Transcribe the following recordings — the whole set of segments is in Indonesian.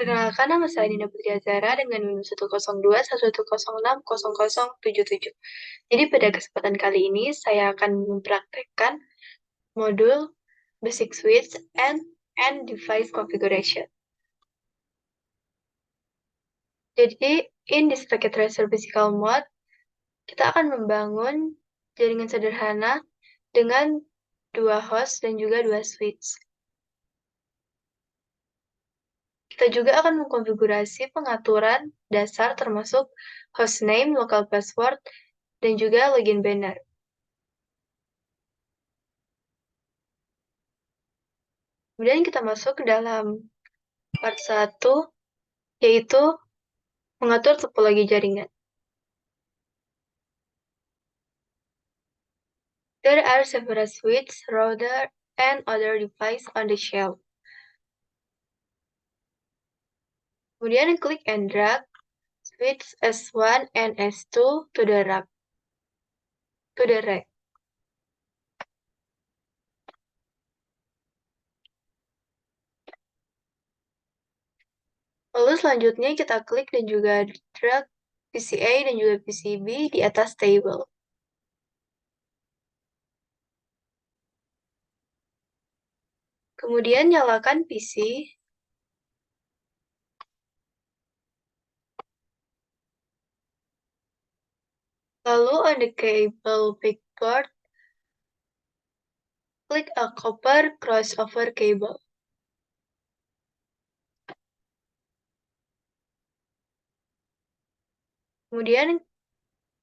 Perkenalkan, nama saya Nina Putri Azara dengan NIM 102.110600077. Jadi pada kesempatan kali ini saya akan mempraktekkan modul Basic Switch and Device Configuration. Jadi in this packet tracer physical mode, kita akan membangun jaringan sederhana dengan 2 host dan juga 2 switch. Kita juga akan mengkonfigurasi pengaturan dasar termasuk hostname, local password, dan juga login banner. Kemudian kita masuk ke dalam part 1, yaitu mengatur topologi jaringan. There are several switches, router, and other devices on the shelf. Kemudian klik and drag switch S1 and S2 to the rack. Lalu selanjutnya kita klik dan juga drag PCA dan juga PCB di atas table. Kemudian nyalakan PC. Lalu on the cable backboard, klik a copper crossover cable. Kemudian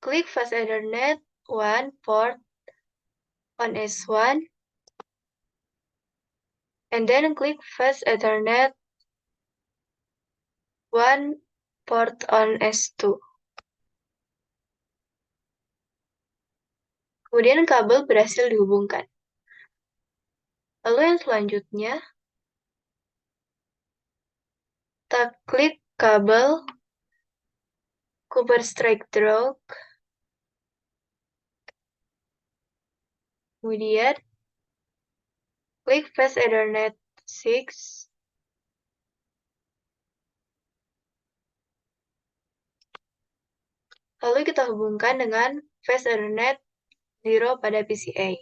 klik Fast Ethernet 1 port on S1, and then click Fast Ethernet 1 port on S2. Kemudian kabel berhasil dihubungkan. Lalu yang selanjutnya, kita klik kabel Copper Strike Draw. Kemudian klik Fast Ethernet 6. Lalu kita hubungkan dengan Fast Ethernet 0 pada PCA.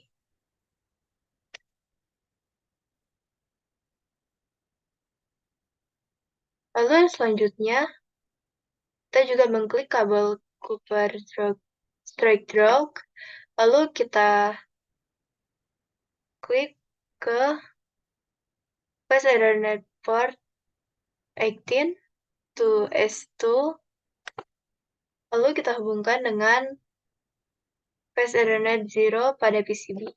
Lalu yang selanjutnya, kita juga mengklik kabel Copper Strike Draw. Lalu kita klik ke Fast Ethernet port 18 to S2. Lalu kita hubungkan dengan Fast Ethernet 0 pada PCB.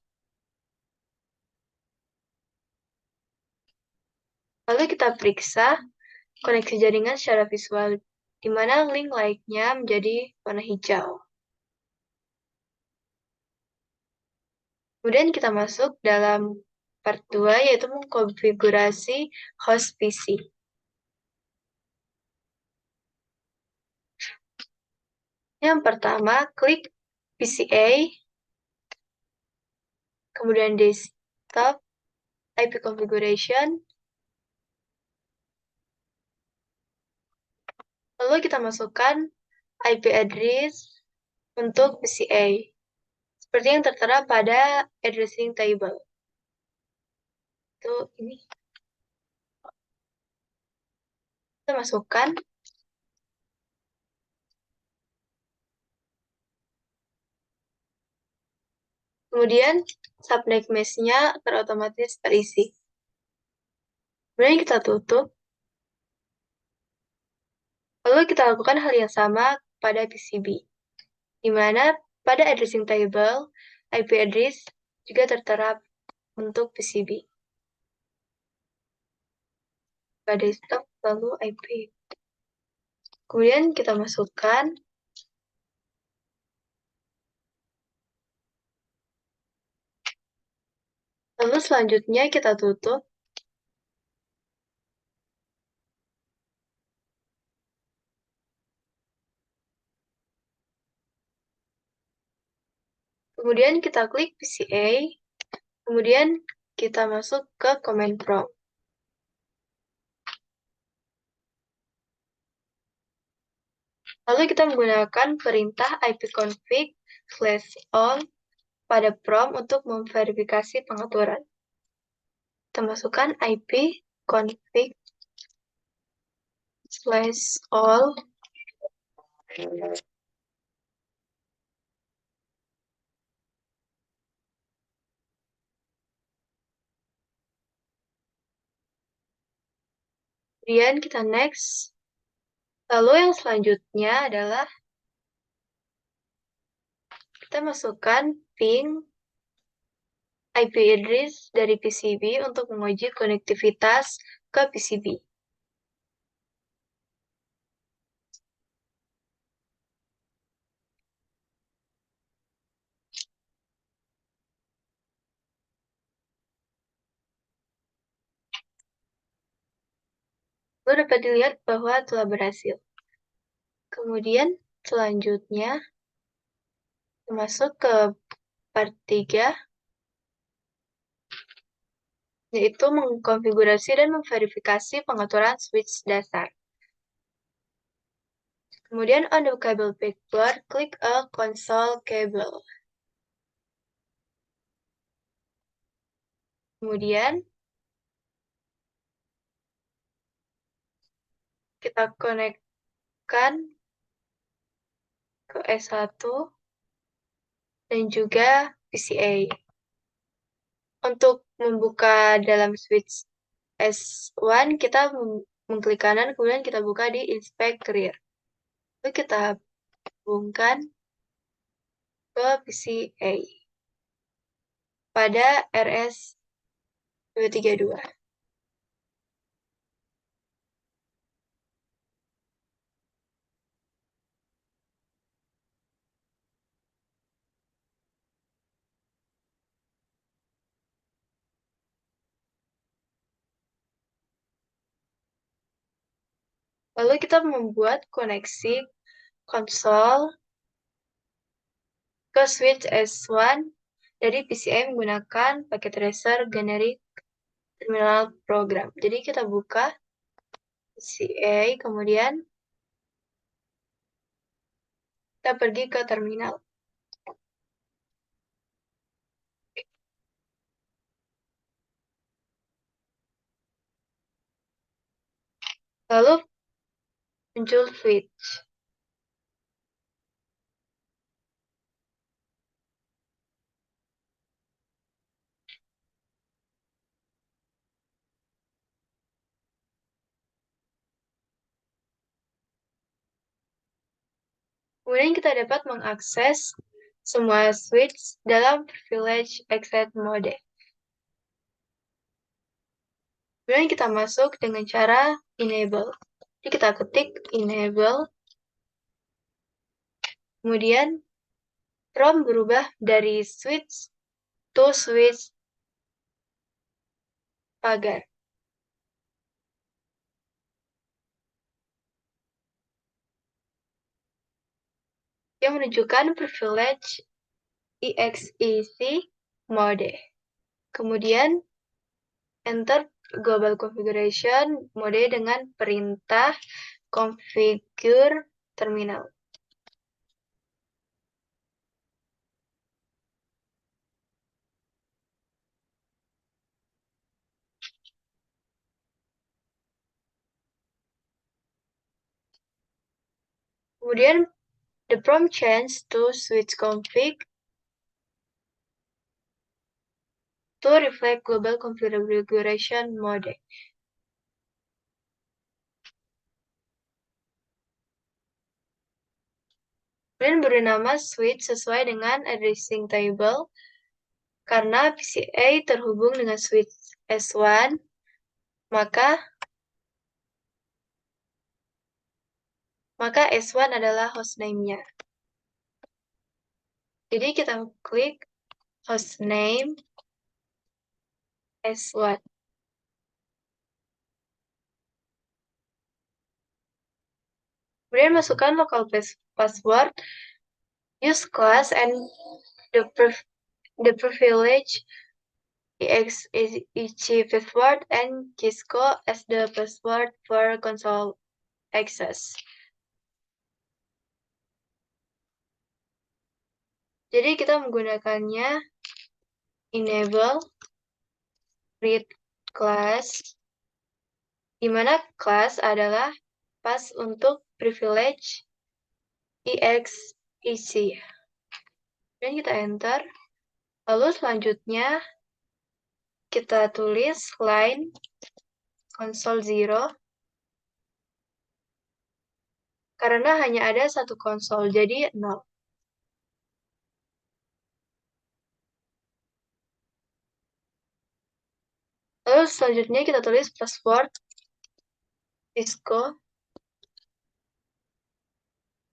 Lalu kita periksa koneksi jaringan secara visual, di mana link like-nya menjadi warna hijau. Kemudian kita masuk dalam part 2, yaitu mengkonfigurasi host PC. Yang pertama, klik PCA, kemudian desktop, IP configuration, lalu kita masukkan IP address untuk PCA, seperti yang tertera pada addressing table. Itu ini. Kita masukkan. Kemudian subnet mesh-nya otomatis terisi. Kemudian kita tutup. Lalu kita lakukan hal yang sama pada PCB, di mana pada addressing table, IP address juga tertera untuk PCB. Pada desktop, lalu IP. Kemudian kita masukkan. Lalu selanjutnya kita tutup. Kemudian kita klik PCA. Kemudian kita masuk ke command prompt. Lalu kita menggunakan perintah ipconfig/all pada prompt untuk memverifikasi pengaturan. Kita masukkan ipconfig/all. Kemudian kita next. Lalu yang selanjutnya adalah kita masukkan ping IP address dari PCB untuk menguji konektivitas ke PCB. Lalu dapat dilihat bahwa telah berhasil. Kemudian selanjutnya masuk ke part 3, yaitu mengkonfigurasi dan memverifikasi pengaturan switch dasar. Kemudian on the cable backboard, klik a console cable. Kemudian kita konekkan ke S1 dan juga PCA. Untuk membuka dalam switch S1, kita mengklik kanan, kemudian kita buka di Inspect Career. Lalu kita hubungkan ke PCA pada RS232. Lalu kita membuat koneksi konsol ke switch S1 dari PCI menggunakan paket tracer generic terminal program. Jadi kita buka PCI, kemudian kita pergi ke terminal. Lalu muncul switch. Kemudian kita dapat mengakses semua switch dalam privilege access mode. Kemudian kita masuk dengan cara enable. Jadi kita ketik enable. Kemudian prompt berubah dari switch to switch pagar. Yang menunjukkan privilege EXEC mode. Kemudian enter global configuration mode dengan perintah configure terminal. Kemudian the prompt change to switch config to reflect global configuration mode. Kemudian beri nama switch sesuai dengan addressing table. Karena PCA terhubung dengan switch S1, maka S1 adalah hostname-nya. Jadi kita klik hostname S1. Kemudian masukkan local password, use class and the privilege EXEC password and Cisco as the password for console access. Jadi kita menggunakannya enable read class, di mana class adalah pas untuk privilege exec. Dan kita enter. Lalu selanjutnya kita tulis line console 0 karena hanya ada satu konsol, jadi 0. Lalu selanjutnya kita tulis password Cisco,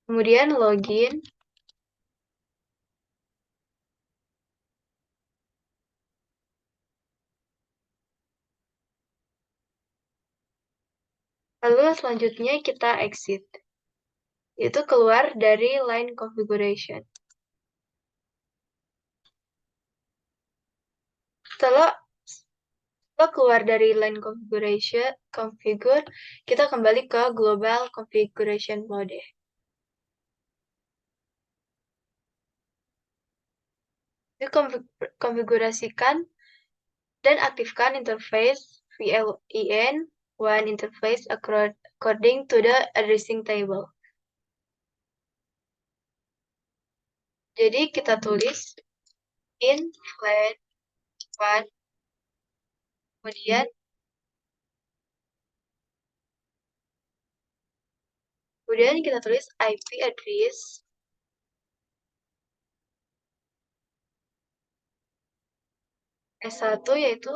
kemudian login, lalu selanjutnya kita exit, yaitu keluar dari line configuration. Setelah keluar dari line configure, kita kembali ke global configuration mode. Konfigurasikan dan aktifkan interface VLAN one interface according to the addressing table. Jadi kita tulis in VLAN one, kemudian kita tulis IP address S1 yaitu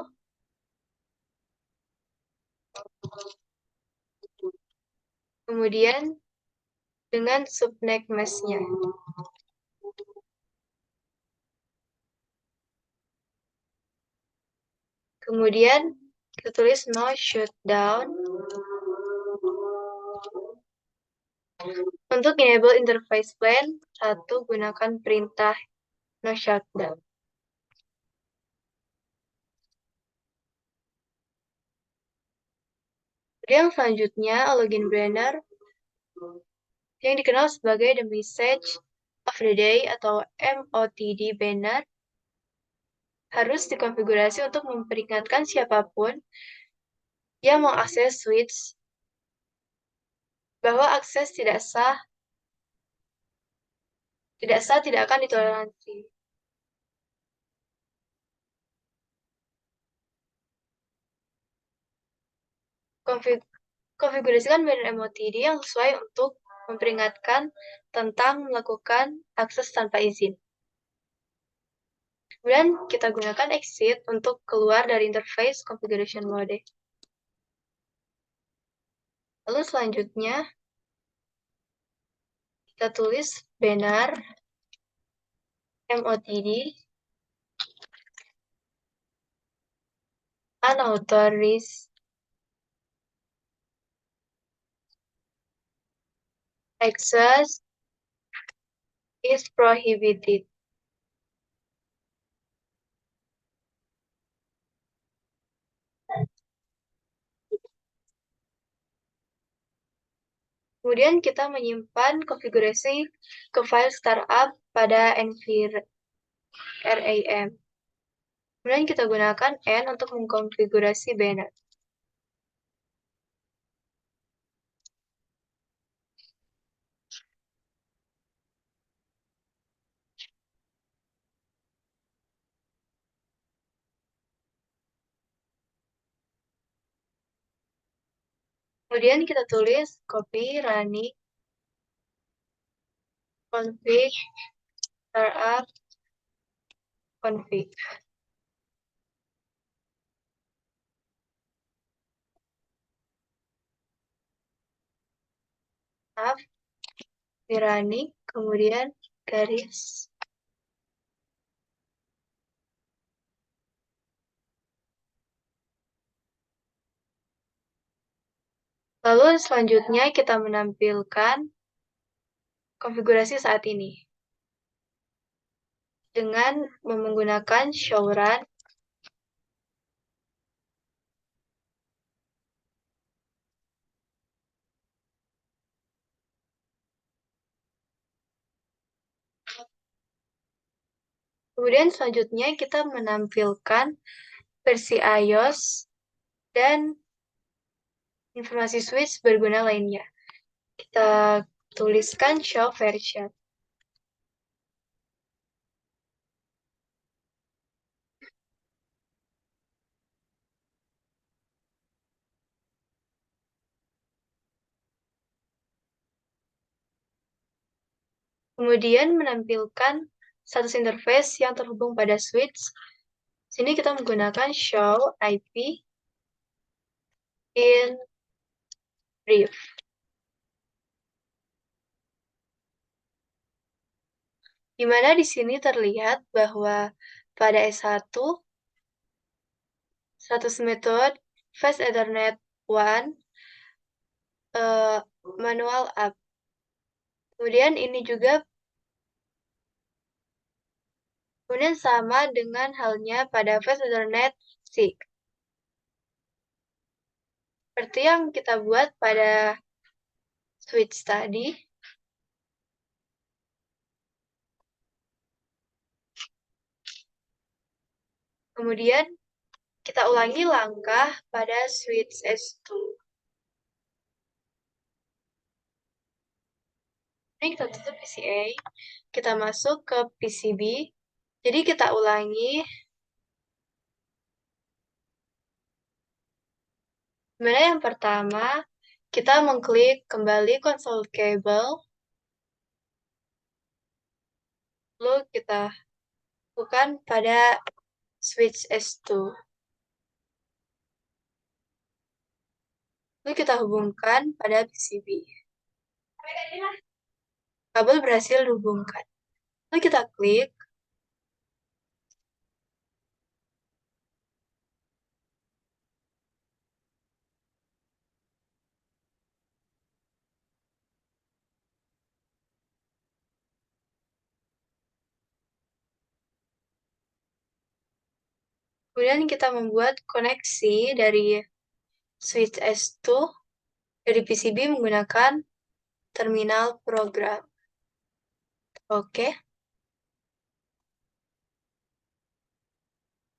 kemudian dengan subnet mask-nya. Kemudian kita tulis no shutdown. Untuk enable interface plan, gunakan perintah no shutdown. Yang selanjutnya, login banner yang dikenal sebagai the message of the day atau MOTD banner harus dikonfigurasi untuk memperingatkan siapapun yang mengakses switch bahwa akses tidak akan ditoleransi. Konfigurasikan banner MOTD yang sesuai untuk memperingatkan tentang melakukan akses tanpa izin. Kemudian kita gunakan exit untuk keluar dari interface configuration mode. Lalu selanjutnya kita tulis banner MOTD unauthorized access is prohibited. Kemudian kita menyimpan konfigurasi ke file startup pada NVRAM. Kemudian kita gunakan N untuk mengkonfigurasi banner. Kemudian kita tulis copy running config startup config. Running, kemudian garis. Lalu selanjutnya kita menampilkan konfigurasi saat ini dengan menggunakan show run. Kemudian selanjutnya kita menampilkan versi iOS dan informasi switch berguna lainnya. Kita tuliskan show version. Kemudian menampilkan status interface yang terhubung pada switch. Sini kita menggunakan show IP in brief. Di mana di sini terlihat bahwa pada S1, status metode Fast Ethernet 1 manual up. Kemudian ini juga kemudian sama dengan halnya pada Fast Ethernet 6. Seperti yang kita buat pada switch tadi. Kemudian kita ulangi langkah pada switch S2. Ini kita tutup PCA, kita masuk ke PCB. Jadi kita ulangi. Dimana yang pertama, kita mengklik kembali console cable. Lalu kita bukan pada switch S2. Lalu kita hubungkan pada PCB. Kabel berhasil dihubungkan. Lalu kita klik. Kemudian kita membuat koneksi dari switch S2 dari PCB menggunakan terminal program. Oke.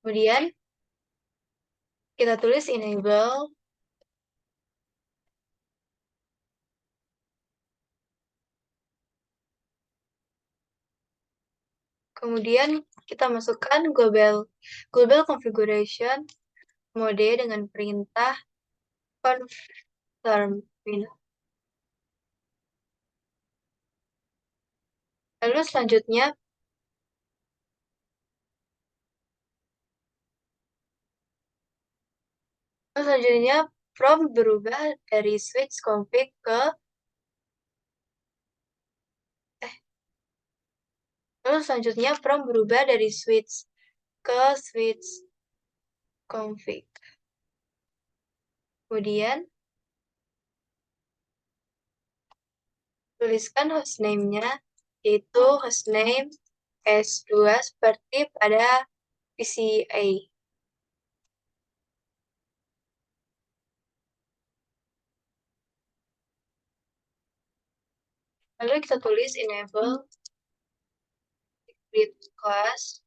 Kemudian kita tulis enable. Kemudian kita masukkan global configuration mode dengan perintah confirm. Lalu selanjutnya prompt berubah dari switch config ke prompt berubah dari switch ke switch config. Kemudian tuliskan hostname-nya, yaitu hostname S2 seperti pada PCA. Lalu kita tulis enable secret class.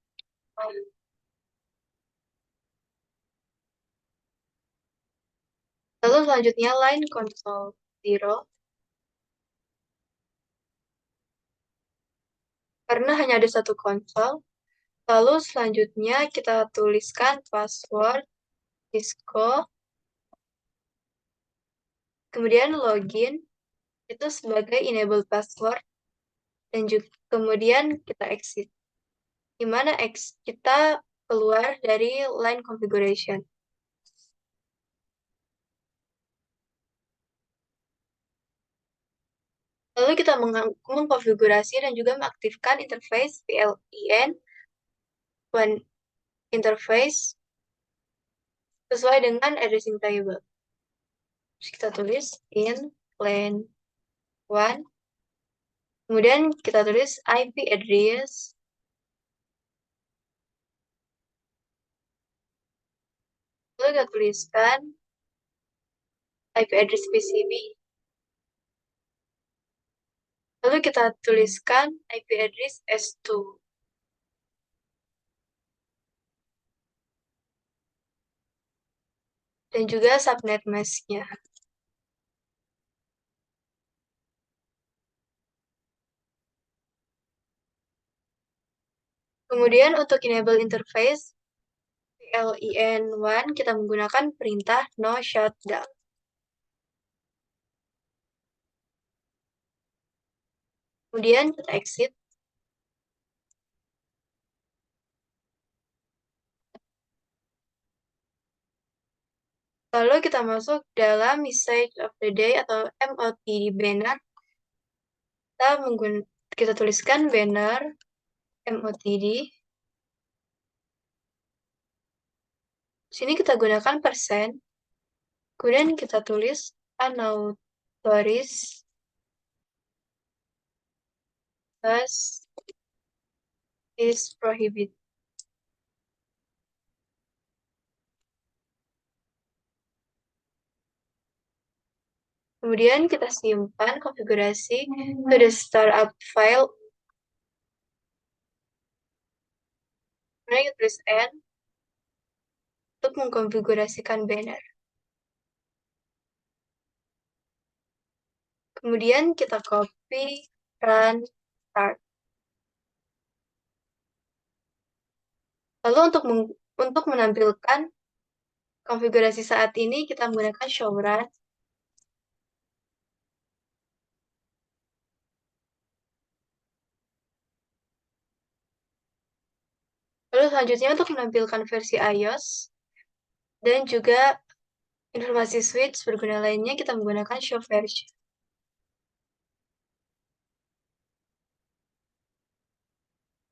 Lalu selanjutnya line console 0. Karena hanya ada satu konsol. Lalu selanjutnya kita tuliskan password Cisco. Kemudian login itu sebagai enable password. Dan juga kemudian kita exit. Di mana kita keluar dari line configuration. Lalu kita mengkonfigurasi dan juga mengaktifkan interface VLAN interface sesuai dengan addressing table. Terus kita tulis in LAN 1. Kemudian kita tulis IP address. Lalu kita tuliskan IP address PCB. Lalu kita tuliskan IP address S2. dan juga subnet mask-nya. Kemudian untuk enable interface LIN1 kita menggunakan perintah no shutdown. Kemudian kita exit. Lalu kita masuk dalam message of the day atau MOTD banner. Kita tuliskan banner MOTD. Sini kita gunakan persen. Kemudian kita tulis unauthorized plus is prohibited. Kemudian kita simpan konfigurasi to the startup file. Kemudian kita tulis N untuk mengkonfigurasikan banner. Kemudian kita copy, run, start. Lalu untuk menampilkan konfigurasi saat ini, kita menggunakan show run. Lalu selanjutnya untuk menampilkan versi iOS dan juga informasi switch berguna lainnya, kita menggunakan show version.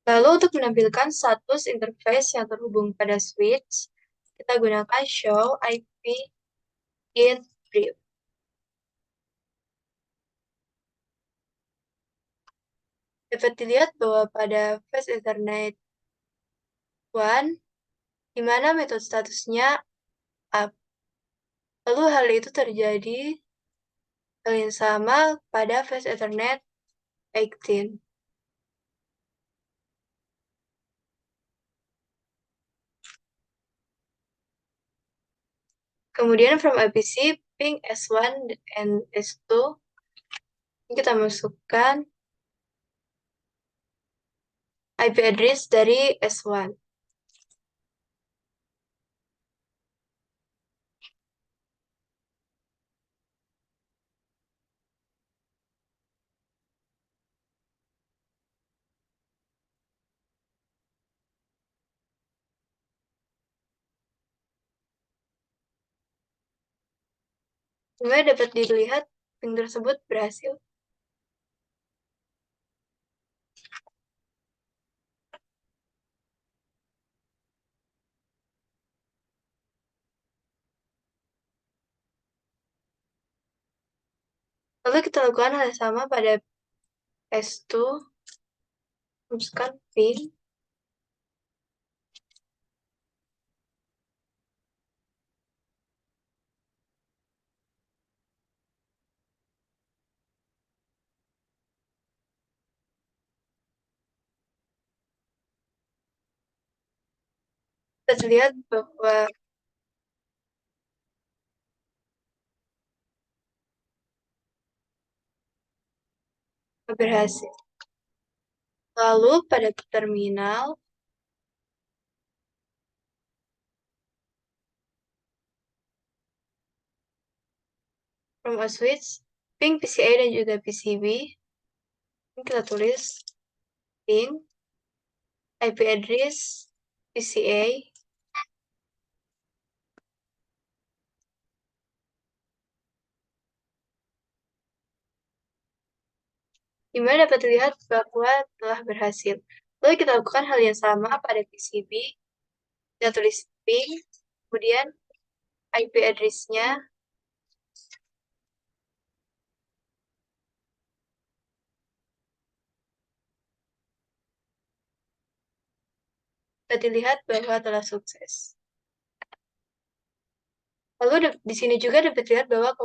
Lalu untuk menampilkan status interface yang terhubung pada switch, kita gunakan show IP in brief. Dapat dilihat bahwa pada Fast Ethernet 1, di mana metode statusnya up. Lalu hal itu terjadi hal yang sama pada Fast Ethernet 18. Kemudian from IPC, ping S1 and S2, kita masukkan IP address dari S1. Kemudian dapat dilihat ping tersebut berhasil. Lalu kita lakukan hal yang sama pada S2, masukkan ping. Kita lihat bahwa berhasil. Lalu pada terminal, from a switch, ping PCA dan juga PCB. Kita tulis ping IP address PCA. Di mana dapat dilihat bahwa telah berhasil. Lalu kita lakukan hal yang sama pada PCB. Kita tulis ping, kemudian IP address-nya. Dapat dilihat bahwa telah sukses. Lalu di sini juga dapat dilihat bahwa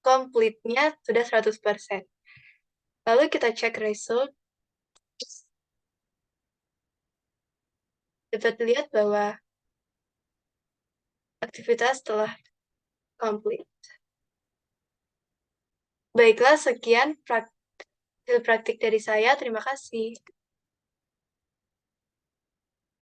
complete-nya sudah 100%. Lalu kita cek result. Dapat dilihat bahwa aktivitas telah complete. Baiklah, sekian praktik dari saya. Terima kasih.